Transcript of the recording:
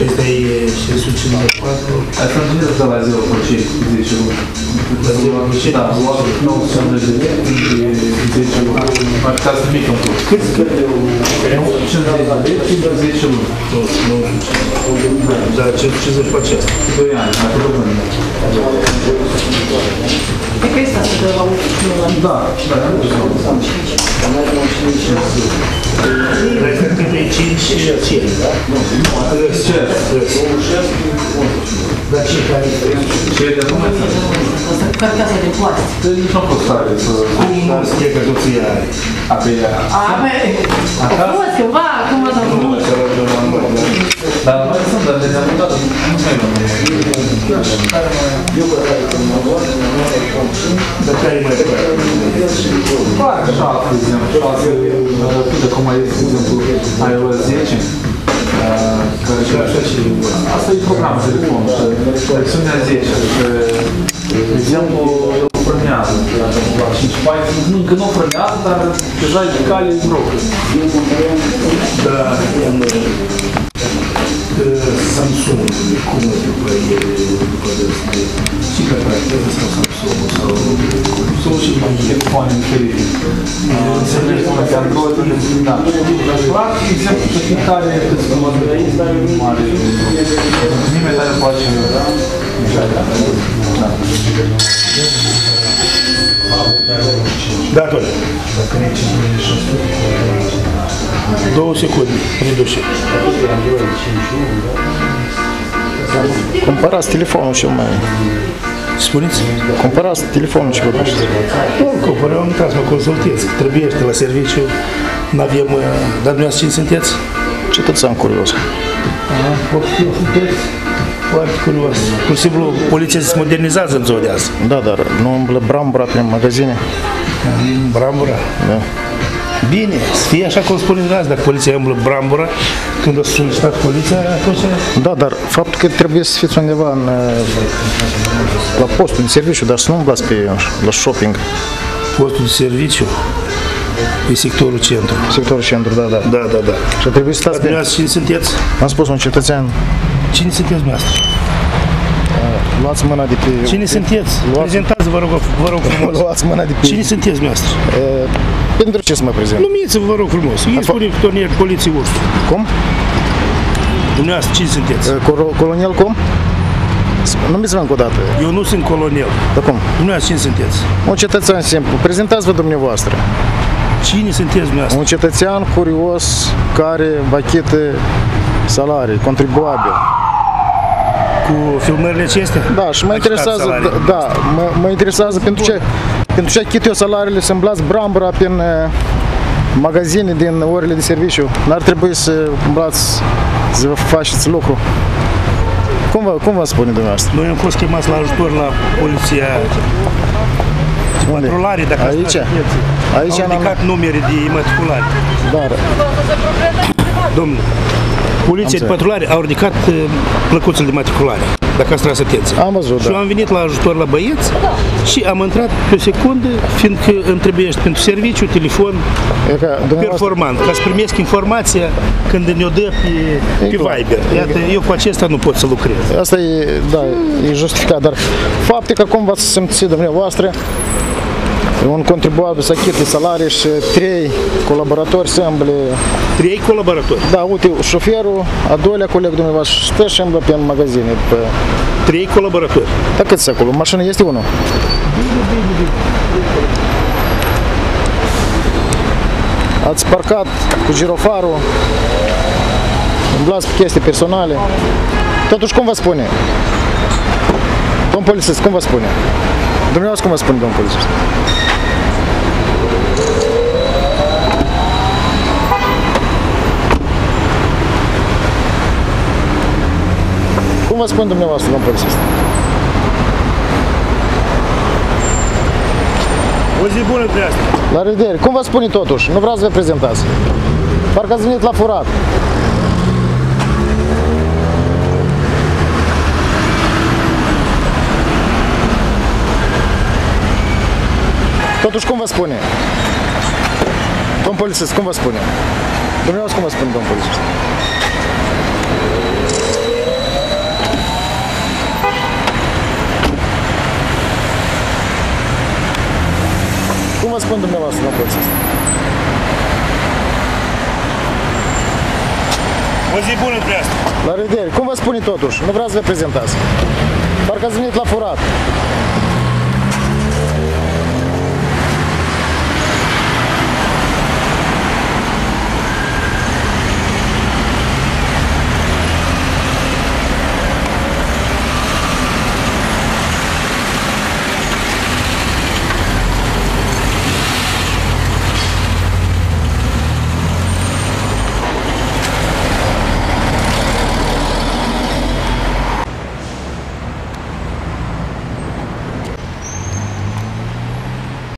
Esta e 654. Asta nu trebuie să la 0 pe cei 10 luni. Da, luat 900 de lei, 10 luni. Ar putea să mică în plus. Câți cărdeu? 50 de lei, 10 luni. Da, ce se face asta? 2 ani, dacă rămâne. Cred că este asta de la 1. Da, da, Dar cred că e 5 ceri, da? Dar ce care ce de acum? Asta cu carcasa de plastic. Nu a fost tare să... cum nu știe că soția are? Apelea. A fost cândva, acum s-a făcut. Dar noi sunt, dar ne-am mutat, nu mai luăm. Dar care mai pare? Clar, 6, de exemplu, 6, uite cum mai este, de exemplu, iOS 10, asta e programul de telefon, versiunea 10, de exemplu, el frânează, încă nu frânează, dar deja e de cale în grup. Da, Samsung, cum e după și că tractează sau Samsung sau Sunt și telefoane diferite. Înțelegi cum e Android, da. Clar, exemplu, să fie care câți mare, nimeni tare face. da, Tole. Dacă ne 2 secunde, reduce. Cumpărați telefonul cel mai... Spuneți? Cumpărați telefonul ce vă pește. Nu, cumpără, am intrat să mă consultez, că trebuie la serviciu, n-avem, dar dumneavoastră cine sunteți? Cetățean curios. Sunteți foarte curios. Pur și simplu, poliția se modernizează în ziua de azi. Da, dar nu umblă brambura prin magazine. Brambura. Da. Bine, să fie așa cum spuneți azi, dacă poliția umblă brambura, când o să solicitat poliția, atunci... Da, dar faptul că trebuie să fiți undeva în, la postul de serviciu, dar să nu umblați pe la shopping. Postul de serviciu e sectorul centru. Sectorul centru, da, da. Da, da, da. Și trebuie să stați pe... Dumneavoastră cine sunteți? Am spus un cetățean, Cine sunteți dumneavoastră? luați mâna de pe... Cine sunteți? Prezentați, vă rog frumos. Luați mâna de pe... Cine sunteți dumneavoastră? Pentru ce să mă prezint? Numiți-vă, vă rog frumos. Ei spune victornier poliției Ursu. Cum? Dumneavoastră cine sunteți? Colonel cum? Numiți-vă încă o dată. Eu nu sunt colonel. Dar cum? Dumneavoastră cine sunteți? Un cetățean simplu. Prezentați-vă dumneavoastră. Cine sunteți dumneavoastră? Un cetățean curios care vă achită salarii, contribuabil. Cu filmările acestea? Da, și mă interesează, mă interesează pentru ce achit eu salariile, să îmblați brambura prin magazine din orele de serviciu. N-ar trebui să umblați, să vă faceți lucru. Cum vă spune dumneavoastră? Noi am fost chemați la ajutor la poliția patrulare, dacă aici? Aici au ridicat numere de imatriculare. Dar, domnule, poliția de patrulare au ridicat plăcuțele de matriculare, dacă ați tras atenție. Am văzut, și eu am venit la ajutor la băieți și am intrat pe o secundă, fiindcă îmi trebuie pentru serviciu, telefon performant, ca să primesc informația când ne-o dă pe Viber. Iată, eu cu acesta nu pot să lucrez. Asta e, da, e justificat, dar faptul că cum v-ați simțit dumneavoastră, un contribuabil să achite salarii și 3 colaboratori se îmble... 3 colaboratori? Da, uite, șoferul, a doilea coleg dumneavoastră, stă și îmblă pe magazine. 3 colaboratori? Da, cât acolo? Mașina este unul? Ați parcat cu girofarul, îmblați pe chestii personale. Totuși, cum vă spune? Domn polițist, cum vă spune? Dumneavoastră cum vă spune, domn polițist? Cum vă spune dumneavoastră, domn polițist? O zi bună de asta. La revedere. Cum vă spune totuși? Nu vreau să vă prezentați. Parcă ați venit la furat. Totuși, cum vă spune? Domn polițist, cum vă spune? Dumneavoastră cum vă spune, domn polițist? Cum vă spun dumneavoastră, domn polițist? O zi bună de asta. La revedere. Cum vă spune totuși? Nu vreau să vă prezentați. Parcă ați venit la furat.